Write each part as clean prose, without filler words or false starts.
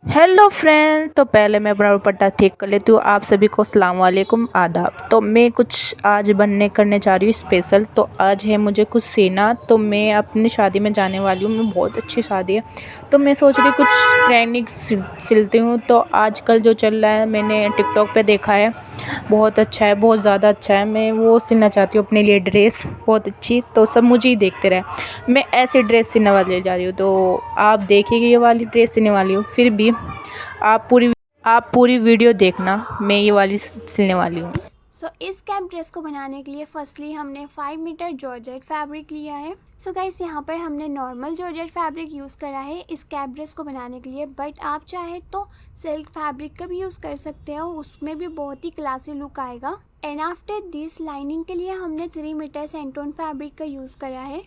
Hello friends. तो पहले मैं अपना दुपट्टा ठीक कर लेती हूँ। आप सभी को अस्सलाम वालेकुम, आदाब। तो मैं कुछ आज करने जा रही हूँ स्पेशल। तो आज है मुझे कुछ सीना। तो मैं अपनी शादी में जाने वाली हूँ। मैं बहुत अच्छी शादी है, तो मैं सोच रही कुछ ट्रेंडिंग सिलती हूँ। तो आजकल जो चल रहा है मैंने टिकटॉक पे देखा है, बहुत अच्छा है, बहुत ज़्यादा अच्छा है। मैं वो सिलना चाहती हूँ अपने लिए ड्रेस बहुत अच्छी। तो सब मुझे ही देखते रहे, मैं ऐसी ड्रेस सिलने वाली जा रही हूँ। तो आप देखिए, ये वाली ड्रेस सिलने वाली हूँ। फिर भी आप पूरी वीडियो देखना, मैं ये वाली सिलने वाली हूँ। इस कैप ड्रेस को बनाने के लिए फर्स्टली हमने 5 मीटर जॉर्जेट फैब्रिक लिया है। गाइस यहाँ पर हमने नॉर्मल जॉर्जेट फैब्रिक यूज़ करा है इस कैप ड्रेस को बनाने के लिए, बट आप चाहे तो सिल्क फैब्रिक का भी यूज़ कर सकते हो, उसमें भी बहुत ही क्लासी लुक आएगा। एंड आफ्टर दिस लाइनिंग के लिए हमने 3 मीटर सेंटोन फैब्रिक का यूज़ करा है।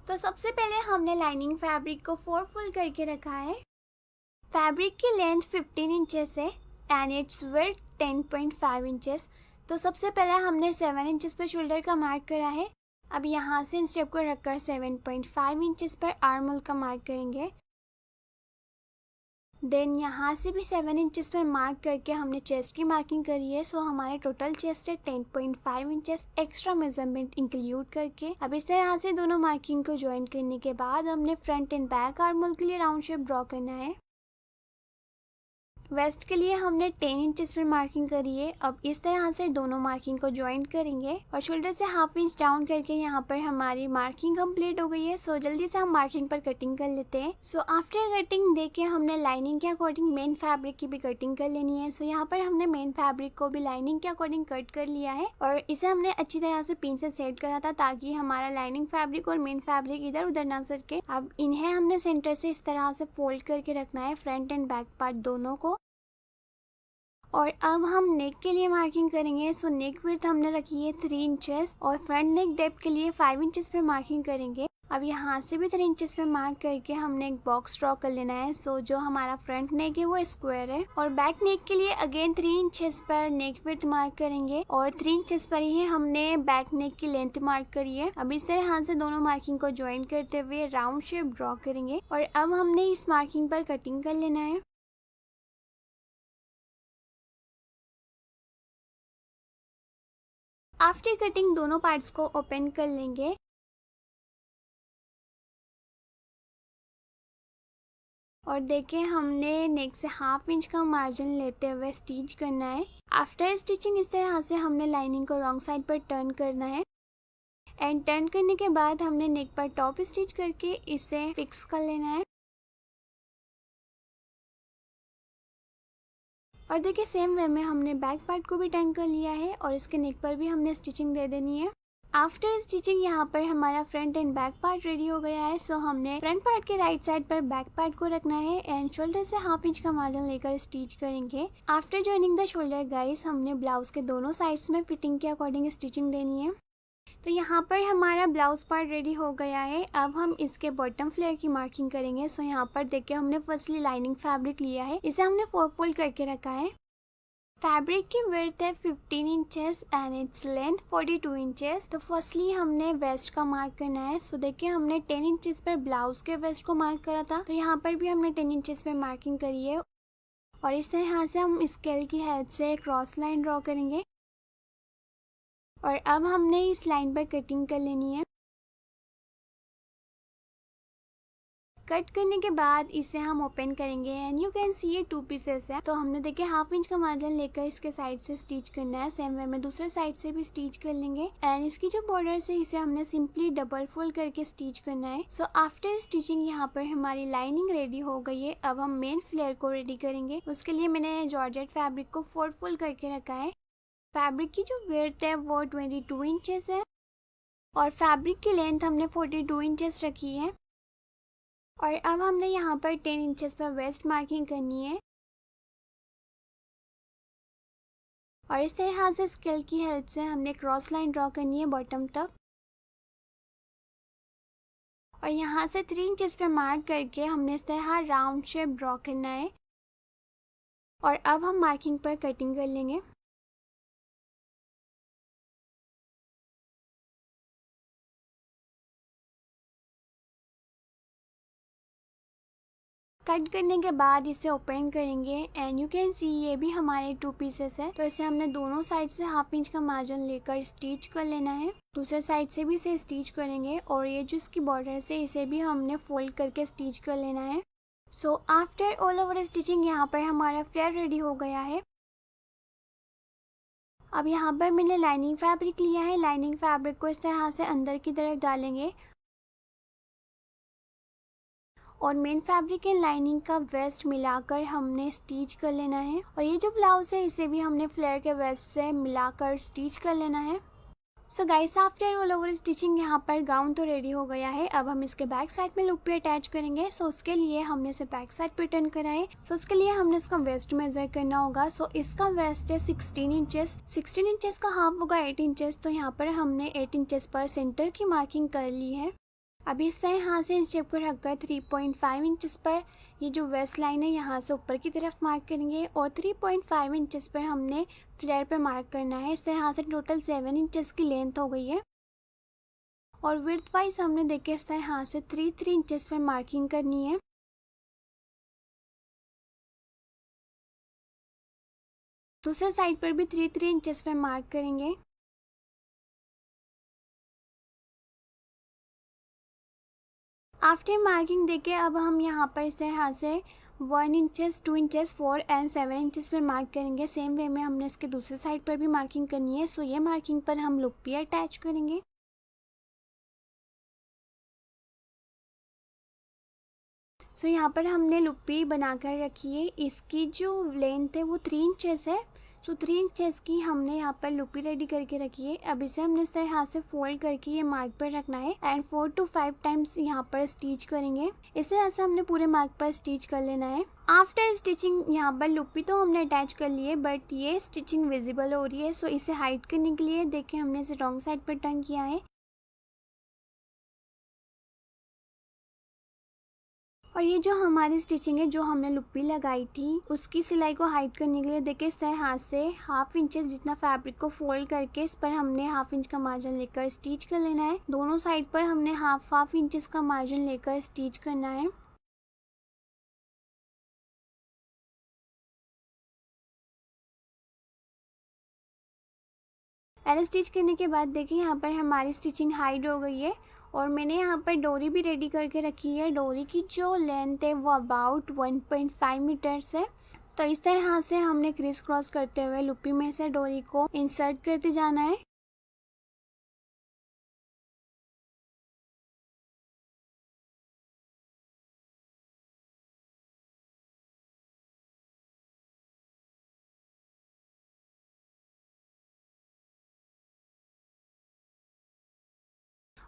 तो सबसे पहले हमने लाइनिंग फैब्रिक को 4 फोल्ड करके रखा है। फैब्रिक की लेंथ 15 इंचेस है एंड इट्स विड्थ 10.5 इंचेस। तो सबसे पहले हमने 7 इंचेस पर शोल्डर का मार्क करा है। अब यहाँ से इन स्टेप को रखकर 7.5 इंचेस पर आर्म होल का मार्क करेंगे। देन यहाँ से भी 7 इंचेस पर मार्क करके हमने चेस्ट की मार्किंग करी है। हमारे टोटल चेस्ट है 10.5 इंचेस एक्स्ट्रा मेजरमेंट इंक्लूड करके। अब इस तरह से दोनों मार्किंग को ज्वाइन करने के बाद हमने front end back arm hole के लिए राउंड शेप ड्रॉ करना है। वेस्ट के लिए हमने 10 इंचेस पर मार्किंग करी है। अब इस तरह से दोनों मार्किंग को ज्वाइन करेंगे और शोल्डर से हाफ इंच डाउन करके यहाँ पर हमारी मार्किंग कंप्लीट हो गई है। जल्दी से हम मार्किंग पर कटिंग कर लेते हैं। आफ्टर कटिंग देखिए हमने लाइनिंग के अकॉर्डिंग मेन फैब्रिक की भी कटिंग कर लेनी है। यहाँ पर हमने मेन फैब्रिक को भी लाइनिंग के अकॉर्डिंग कट कर लिया है और इसे हमने अच्छी तरह से पिन से सेट करा था ताकि हमारा लाइनिंग फैब्रिक और मेन फैब्रिक इधर उधर ना सरके। अब इन्हें हमने सेंटर से इस तरह से फोल्ड करके रखना है, फ्रंट एंड बैक पार्ट दोनों को। और अब हम नेक के लिए मार्किंग करेंगे। नेक विड्थ हमने रखी है 3 इंचेस और फ्रंट नेक डेप्थ के लिए 5 इंचेस पर मार्किंग करेंगे। अब यहाँ से भी 3 इंचेस पर मार्क करके हमने एक बॉक्स ड्रॉ कर लेना है। जो हमारा फ्रंट नेक है वो स्क्वायर है और बैक नेक के लिए अगेन 3 इंचेस पर नेक विड्थ मार्क करेंगे और 3 इंचेस पर ही हमने बैक नेक की लेंथ मार्क करी है। अब इस तरह से दोनों मार्किंग को ज्वाइन करते हुए राउंड शेप ड्रॉ करेंगे और अब हमने इस मार्किंग पर कटिंग कर लेना है। आफ्टर कटिंग दोनों पार्ट्स को ओपन कर लेंगे और देखें हमने नेक से हाफ इंच का मार्जिन लेते हुए स्टिच करना है। आफ्टर स्टिचिंग इस तरह से हमने लाइनिंग को रॉन्ग साइड पर टर्न करना है एंड टर्न करने के बाद हमने नेक पर टॉप स्टिच करके इसे फिक्स कर लेना है। और देखिए सेम वे में हमने बैक पार्ट को भी टर्न कर लिया है और इसके नेक पर भी हमने स्टिचिंग दे देनी है। आफ्टर स्टिचिंग यहाँ पर हमारा front end back part ready हो गया है। हमने फ्रंट पार्ट के राइट साइड पर बैक पार्ट को रखना है एंड शोल्डर से हाफ इंच का मार्जिन लेकर स्टिच करेंगे। After joining the shoulder guys हमने ब्लाउज के दोनों साइड्स में फिटिंग के अकॉर्डिंग स्टिचिंग देनी है। तो यहाँ पर हमारा ब्लाउज पार्ट रेडी हो गया है। अब हम इसके बॉटम फ्लेयर की मार्किंग करेंगे। यहाँ पर देखिए हमने फर्स्टली लाइनिंग फैब्रिक लिया है, इसे हमने 4 फोल्ड करके रखा है। फैब्रिक की विड्थ है 15 inches and its length 42 inches. तो फर्स्टली हमने वेस्ट का मार्क करना है। देखिए हमने 10 इंचेस पर ब्लाउज के वेस्ट को मार्क करा था, तो यहाँ पर भी हमने 10 इंचेस पर मार्किंग करी है और इस तरह से हम स्केल की हेल्प से क्रॉस लाइन ड्रॉ करेंगे और अब हमने इस लाइन पर कटिंग कर लेनी है। कट करने के बाद इसे हम ओपन करेंगे एंड यू कैन सी ये 2 पीसेस है। तो हमने देखिए हाफ इंच का मार्जिन लेकर इसके साइड से स्टिच करना है। सेम वे में दूसरे साइड से भी स्टिच कर लेंगे एंड इसकी जो बॉर्डर है इसे हमने सिंपली डबल फोल्ड करके स्टिच करना है। आफ्टर स्टिचिंग यहाँ पर हमारी लाइनिंग रेडी हो गई है। अब हम मेन फ्लेयर को रेडी करेंगे। उसके लिए मैंने जॉर्जेट फैब्रिक को 4 फोल्ड करके रखा है। फैब्रिक की जो विड्थ है वो 22 इंचेस है और फैब्रिक की लेंथ हमने 42 इंचेस रखी है और अब हमने यहाँ पर 10 इंचेस पर वेस्ट मार्किंग करनी है और इस तरह से स्केल की हेल्प से हमने क्रॉस लाइन ड्रॉ करनी है बॉटम तक और यहाँ से 3 इंचेस पर मार्क करके हमने इस तरह राउंड शेप ड्रॉ करना है और अब हम मार्किंग पर कटिंग कर लेंगे। कट करने के बाद इसे ओपन करेंगे एंड यू कैन सी ये भी हमारे 2 पीसेस है। तो इसे हमने दोनों साइड से हाफ इंच का मार्जिन लेकर स्टिच कर लेना है। दूसरे साइड से भी इसे स्टिच करेंगे और ये जो इसकी बॉर्डर है इसे भी हमने फोल्ड करके स्टिच कर लेना है। So after all over stitching यहाँ पर हमारा फ्लेयर रेडी हो गया है। अब यहाँ पर मैंने लाइनिंग फैब्रिक लिया है। लाइनिंग फैब्रिक को इस तरह से अंदर की तरफ डालेंगे और मेन फैब्रिक एंड लाइनिंग का वेस्ट मिलाकर हमने स्टिच कर लेना है। और ये जो ब्लाउज है इसे भी हमने फ्लेयर के वेस्ट से मिलाकर स्टिच कर लेना है। So guys after all over stitching यहाँ पर गाउन तो रेडी हो गया है। अब हम इसके बैक साइड में लूप भी अटैच करेंगे। सो उसके लिए हमने इसे बैक साइड पे टर्न करा है। सो उसके लिए हमने इसका वेस्ट मेजर करना होगा। सो इसका वेस्ट है 16 इंचेस। 16 इंचेस का हाफ होगा 8 इंचेस। तो यहाँ पर हमने 8 इंचेस पर सेंटर की मार्किंग कर ली है। अभी इस तरह यहाँ से इस शेप को रखकर 3.5 इंचेस पर ये जो वेस्ट लाइन है यहाँ से ऊपर की तरफ मार्क करेंगे और 3.5 इंचेस पर हमने फ्लेयर पे मार्क करना है। इससे यहाँ से टोटल 7 इंचेस की लेंथ हो गई है। और विड्थ वाइज हमने देखे इस तरह यहाँ से 3 इंचेस पर मार्किंग करनी है। दूसरे साइड पर भी 3 इंचेस पर मार्क करेंगे। आफ्टर मार्किंग देके अब हम यहाँ पर इस तरह से 1 इंचेस 2 इंचेस 4 एंड 7 इंचेस पर मार्क करेंगे। सेम वे में हमने इसके दूसरे साइड पर भी मार्किंग करनी है। सो ये मार्किंग पर हम लूप भी अटैच करेंगे। सो यहाँ पर हमने लुप्पी बनाकर रखी है। इसकी जो लेंथ है वो 3 इंचेस है। सो 3 इंचेस की हमने यहाँ पर लुप्पी रेडी करके रखी है। अब इसे हमने इस तरह हाथ से फोल्ड करके ये मार्क पर रखना है एंड 4 to 5 टाइम्स यहाँ पर स्टिच करेंगे। इस तरह से हमने पूरे मार्क पर स्टिच कर लेना है। आफ्टर स्टिचिंग यहाँ पर लुप्पी तो हमने अटैच कर ली है बट ये स्टिचिंग विजिबल हो रही है। सो इसे हाइड करने के लिए देखिए हमने इसे रॉन्ग साइड पर टर्न किया है। और ये जो हमारी स्टिचिंग है जो हमने लुप्पी लगाई थी उसकी सिलाई को हाइड करने के लिए देखिए इस तरह हाथ से हाफ इंचेस जितना फैब्रिक को फोल्ड करके इस पर हमने हाफ इंच का मार्जिन लेकर स्टिच कर लेना है। दोनों साइड पर हमने हाफ इंचेस का मार्जिन लेकर स्टिच करना है। एल स्टिच करने के बाद देखिए यहाँ पर हमारी स्टिचिंग हाइड हो गई है और मैंने यहाँ पर डोरी भी रेडी करके रखी है। डोरी की जो लेंथ है वो अबाउट 1.5 मीटर्स है। तो इस तरह से हमने क्रिस क्रॉस करते हुए लुप्पी में से डोरी को इंसर्ट करते जाना है।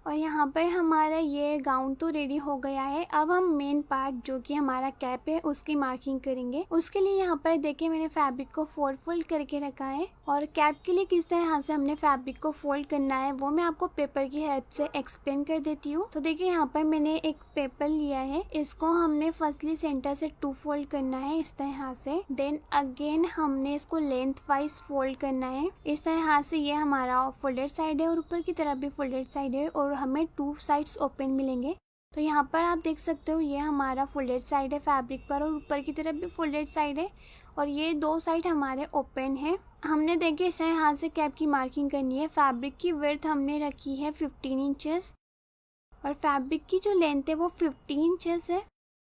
और यहाँ पर हमारा ये गाउन तो रेडी हो गया है। अब हम मेन पार्ट जो कि हमारा कैप है उसकी मार्किंग करेंगे। उसके लिए यहाँ पर देखिए मैंने फैब्रिक को 4 फोल्ड करके रखा है और कैप के लिए किस तरह से हमने फैब्रिक को फोल्ड करना है वो मैं आपको पेपर की हेल्प से एक्सप्लेन कर देती हूँ। तो देखिए यहाँ पर मैंने एक पेपर लिया है। इसको हमने फर्स्टली सेंटर से 2 फोल्ड करना है इस तरह से। देन अगेन हमने इसको लेंथ वाइज फोल्ड करना है इस तरह से। ये हमारा फोल्डेड साइड है और ऊपर की तरफ भी फोल्डेड साइड है और हमें 2 साइड्स ओपन मिलेंगे। तो यहाँ पर आप देख सकते हो ये हमारा फोल्डेड साइड है फैब्रिक पर और ऊपर की तरफ भी फोल्डेड साइड है और ये 2 साइड हमारे ओपन है। हमने देखिए इस हाथ से कैप की मार्किंग करनी है। फैब्रिक की विड्थ हमने रखी है 15 इंचेस और फैब्रिक की जो लेंथ है वो 15 इंचेस है।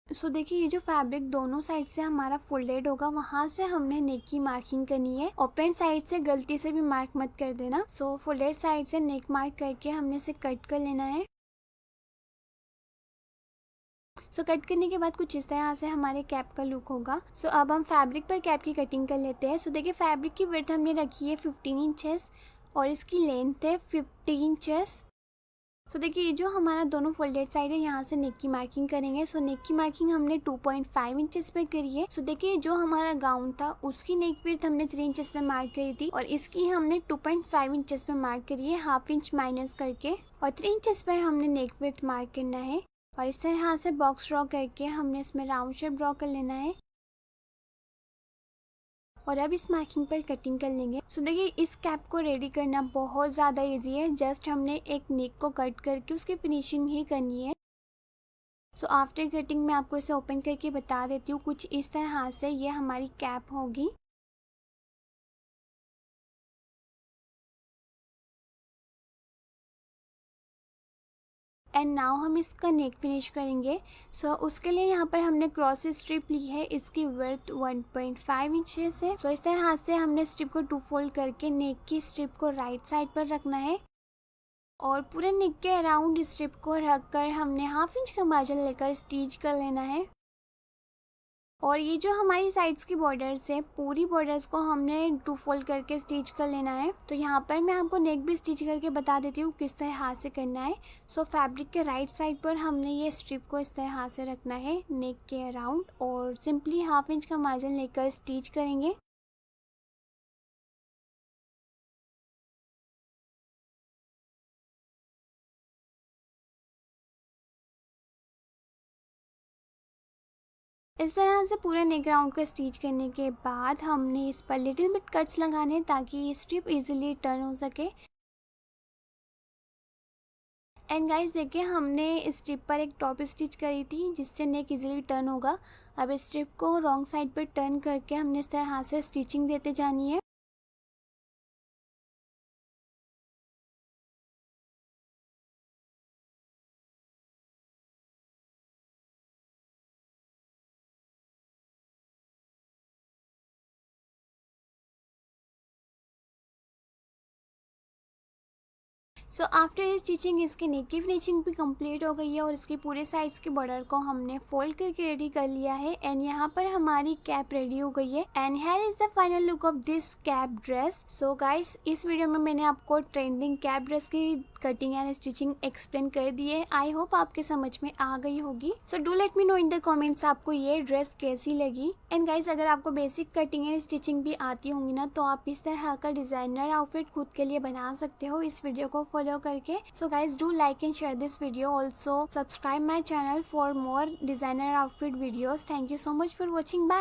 सो देखिए ये जो फैब्रिक दोनों साइड से हमारा फोल्डेड होगा वहां से हमने नेक की मार्किंग करनी है। ओपन साइड से गलती से भी मार्क मत कर देना। सो फोल्डेड साइड से नेक मार्क करके हमने इसे कट कर लेना है। सो कट करने के बाद कुछ इस तरह से हमारे कैप का लुक होगा। सो अब हम फैब्रिक पर कैप की कटिंग कर लेते हैं। सो देखिए फैब्रिक की विड्थ हमने रखी है 15 इंचेस और इसकी लेंथ है 50 इंचेस। सो देखिए ये जो हमारा दोनों फोल्डेड साइड है यहाँ से नेक की मार्किंग करेंगे। सो नेक की मार्किंग हमने 2.5 इंचेस पे करी है। सो देखिए जो हमारा गाउन था उसकी नेक विड्थ हमने 3 इंचेस पे मार्क करी थी और इसकी हमने 2.5 इंचेस पे मार्क करी है हाफ इंच माइनस करके और 3 इंचेस पर हमने नेक विड्थ मार्क करना है। और इस तरह से बॉक्स ड्रॉ करके हमने इसमें राउंड शेप ड्रॉ कर लेना है और अब इस मार्किंग पर कटिंग कर लेंगे। सो देखिए इस कैप को रेडी करना बहुत ज़्यादा इजी है। जस्ट हमने एक नेक को कट करके उसकी फिनिशिंग ही करनी है। सो आफ्टर कटिंग मैं आपको इसे ओपन करके बता देती हूँ। कुछ इस तरह से ये हमारी कैप होगी। एंड नाउ हम इसका नेक फिनिश करेंगे। सो उसके लिए यहाँ पर हमने क्रॉस स्ट्रिप ली है, इसकी वर्थ 1.5 इंचेस है। सो इस तरह से हमने स्ट्रिप को 2 फोल्ड करके नेक की स्ट्रिप को राइट साइड पर रखना है और पूरे नेक के अराउंड स्ट्रिप को रखकर हमने 1/2 इंच का मार्जिन लेकर स्टिच कर लेना है। और ये जो हमारी साइड्स की बॉर्डर्स है, पूरी बॉर्डर्स को हमने 2 फोल्ड करके स्टिच कर लेना है। तो यहाँ पर मैं आपको नेक भी स्टिच करके बता देती हूँ किस तरह हाथ से करना है। सो फैब्रिक के राइट साइड पर हमने ये स्ट्रिप को इस तरह हाथ से रखना है नेक के अराउंड और सिंपली 1/2 इंच का मार्जिन लेकर स्टिच करेंगे। इस तरह से पूरे नेक राउंड को स्टिच करने के बाद हमने इस पर लिटिल बिट कट्स लगाने ताकि ये स्ट्रिप इजीली टर्न हो सके। एंड गाइस देखिए, हमने इस स्ट्रिप पर एक टॉप स्टिच करी थी जिससे नेक इजीली टर्न होगा। अब इस स्ट्रिप को रॉन्ग साइड पर टर्न करके हमने इस तरह से स्टिचिंग देते जानी है। सो आफ्टर स्टिचिंग इसकी नेक की फिनिशिंग भी कंप्लीट हो गई है और इसके पूरे साइड्स के बॉर्डर को हमने फोल्ड करके रेडी कर लिया है। एंड यहाँ पर हमारी कैप रेडी हो गई है। And here is the final look of this cap dress. So guys, इस वीडियो में मैंने आपको ट्रेंडिंग कैप ड्रेस की कटिंग एंड स्टिचिंग एक्सप्लेन कर दी है। आई होप आपके समझ में आ गई होगी। So do let me know in the comments आपको ये ड्रेस कैसी लगी। एंड गाइस, अगर आपको बेसिक कटिंग एंड स्टिचिंग भी आती होंगी ना, तो आप इस तरह का डिजाइनर आउटफिट खुद के लिए बना सकते हो इस वीडियो को फॉलो करके। So guys, do like and share this video. Also subscribe my channel for more designer outfit videos. Thank you so much for watching. Bye.